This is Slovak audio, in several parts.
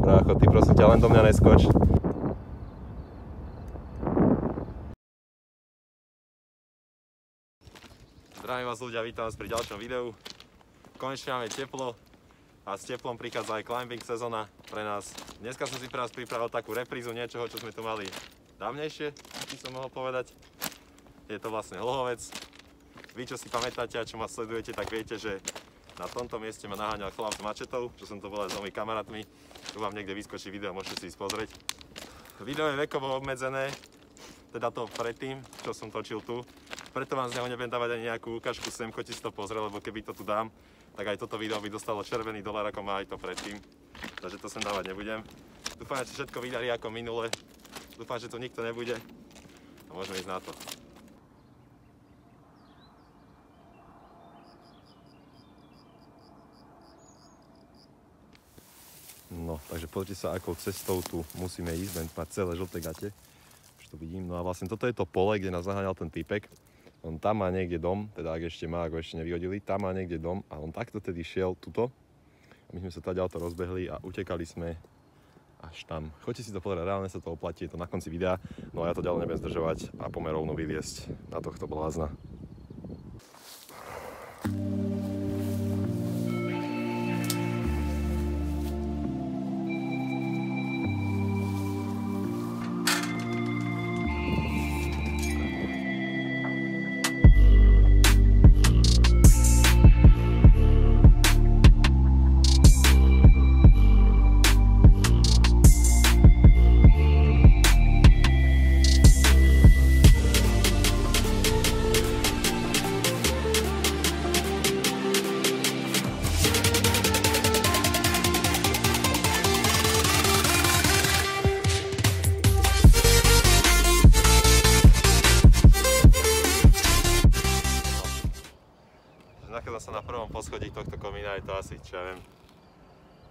Brácho, ty prosím ťa, len do mňa neskoč. Zdravím vás ľudia, vítam vás pri ďalšom videu. Konečne máme teplo a s teplom prichádza aj climbing sezóna pre nás. Dneska som si pre vás pripravil takú reprízu niečoho, čo sme tu mali dávnejšie, by som mohol povedať. Je to vlastne Hlohovec. Vy, čo si pamätáte a čo ma sledujete, tak viete, že na tomto mieste ma naháňal chlap s mačetou, čo som to volal s mojimi kamarátmi. Tu vám niekde vyskočí video, môžete si ísť pozrieť. Video je vekovo obmedzené, teda to predtým, čo som točil tu. Preto vám z neho nebudem dávať ani nejakú ukážku sem, choďte si to pozrieť, lebo keby to tu dám, tak aj toto video by dostalo červený dolár, ako má aj to predtým. Takže to sem dávať nebudem. Dúfam, že všetko vydarí ako minule. Dúfam, že tu nikto nebude. A môžeme ísť na to. No, takže pozrite sa, akou cestou tu musíme ísť, len mať celé žlté gate. Už to vidím. No a vlastne toto je to pole, kde nás naháňal ten týpek. On tam má niekde dom, teda ak ešte má, ako ešte nevyhodili, tam má niekde dom a on takto tedy šiel tuto. A my sme sa tady auto rozbehli a utekali sme až tam. Choďte si to pozrieť, reálne sa to oplatí, je to na konci videa. No a ja to ďalej nebudem zdržovať a poďme rovno vyviesť na tohto blázna. Nachádzam sa na prvom poschodí tohto komína, je to asi, čo ja viem,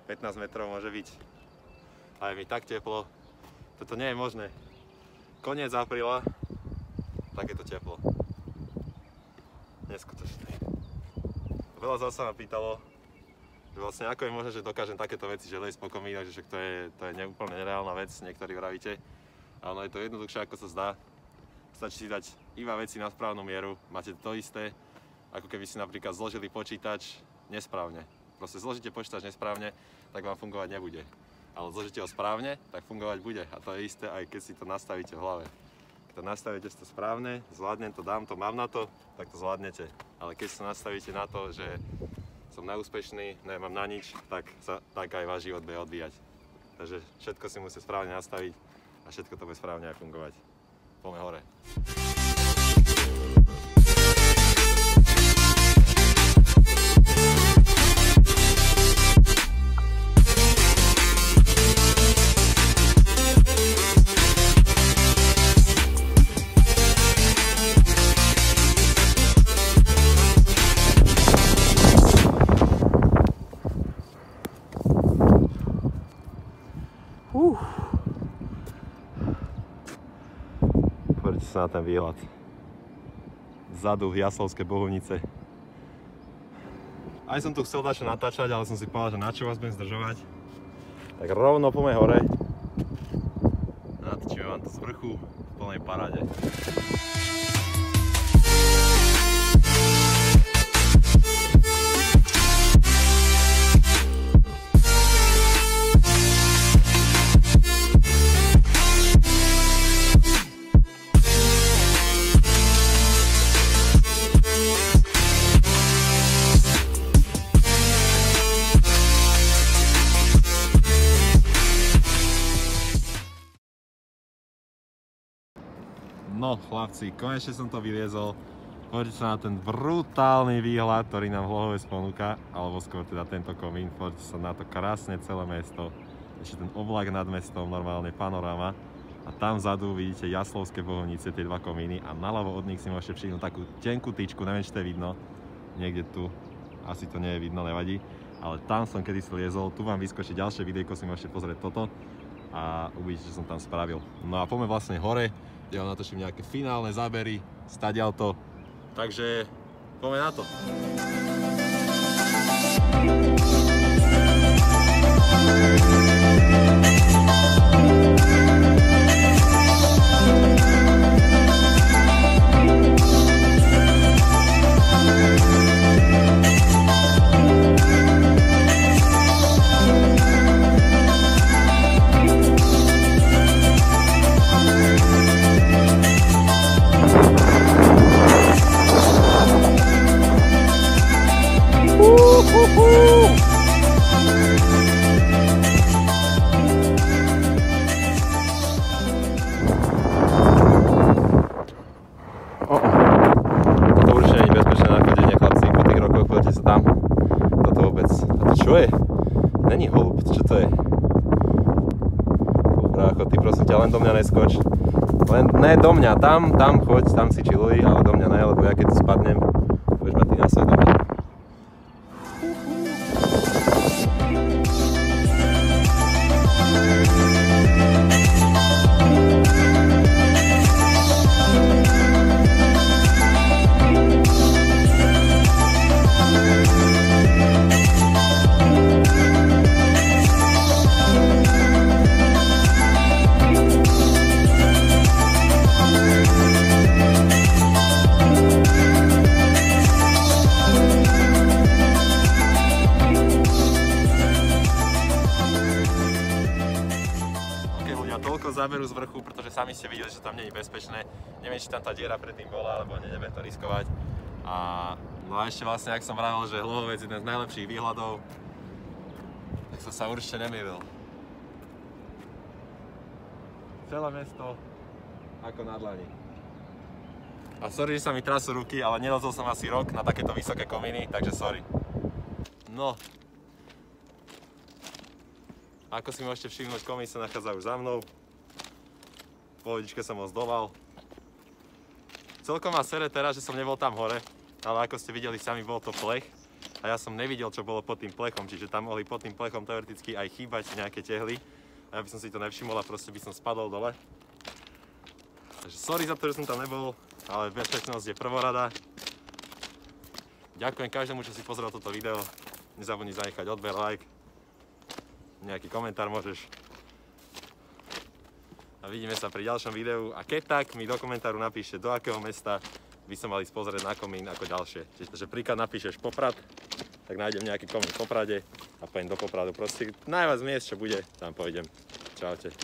15 metrov môže byť. A je mi tak teplo, toto nie je možné. Koniec apríla, takéto teplo. Neskutočné. Veľa z vás sa ma pýtalo, že vlastne ako je možné, že dokážem takéto veci, že lejsť po komínoch, že to je úplne nereálna vec, niektorí vravíte. A ono je to jednoduchšie, ako sa zdá. Stačí si dať iba veci na správnu mieru, máte to isté, ako keby si napríklad zložili počítač nesprávne. Proste zložíte počítač nesprávne, tak vám fungovať nebude. Ale zložíte ho správne, tak fungovať bude. A to je isté, aj keď si to nastavíte v hlave. Keď to nastavíte si to správne, zvládnem to, dám to, mám na to, tak to zvládnete. Ale keď si to nastavíte na to, že som neúspešný, nemám na nič, tak aj váš život bude odvíjať. Takže všetko si musíte správne nastaviť a všetko to bude správne aj fungovať. Poďme hore. Pozrite sa na ten výhľad. Vzadu Jaslovské Bohunice. Aj som tu chcel dačo natáčať, ale som si povedal, že na čo vás budem zdržovať. Tak rovno poďme hore. Natočíme vám to z vrchu v plnej paráde. No chlapci, konečne som to vyliezol. Poďte sa na ten brutálny výhľad, ktorý nám Hlohovec ponúka, alebo skôr teda tento komín. Poďte sa na to krásne celé mesto. Ešte ten oblak nad mestom, normálne panoráma. A tam vzadu vidíte Jaslovské Bohunice, tie dva komíny. A naľavo od nich si môžete všimnúť takú tenkú tyčku, neviem, či to je vidno. Niekde tu, asi to nie je vidno, nevadí. Ale tam som kedysi liezol, tu vám vyskočí ďalšie videjko, si môžete pozrieť toto. A uvidíte, čo som tam spravil. No a poďme vlastne hore, kde vám natočím nejaké finálne zábery, stadiaľto. Takže poďme na to. Toto určite nie je bezpečné nachodenie, chlapci, po tých rokoch chodite sa tam. Toto vôbec. A to čo je? Není holub, čo to je? Brácho, ty prosím ťa, len do mňa neskoč. Len ne do mňa, tam choď, tam si chilluj, ale do mňa ne, lebo ja keď spadnem, budeš ma ty nasledovať. Toľko záberu z vrchu, pretože sami ste videli, že tam nie je bezpečné. Neviem, či tam tá diera predtým bola, alebo neviem to riskovať. No a ešte vlastne, ak som vravel, že Hluhovec je jeden z najlepších výhľadov, tak som sa určite nemýlil. Celé mesto ako na dlani. A sorry, že sa mi trasú ruky, ale nelozol som asi rok na takéto vysoké kominy, takže sorry. No. Ako si môžete všimnúť, komín sa nachádza už za mnou. V pohodičke som ho zdolal. Celkom ma sere teraz, že som nebol tam hore, ale ako ste videli sami, bol to plech. A ja som nevidel, čo bolo pod tým plechom, čiže tam mohli pod tým plechom teoreticky aj chýbať nejaké tehly. A ja by som si to nevšimol a proste by som spadol dole. Takže sorry za to, že som tam nebol, ale bezpečnosť je prvorada. Ďakujem každému, čo si pozrel toto video. Nezabudni zanechať odber, like. Nejaký komentár môžeš. A vidíme sa pri ďalšom videu. A keď tak, mi do komentáru napíšte, do akého mesta by som mali pozrieť na komín ako ďalšie. Čiže príklad napíšeš Poprad, tak nájdem nejaký komín v Poprade a pojem do Popradu. Proste najviac miest, čo bude, tam pôjdem. Čaute.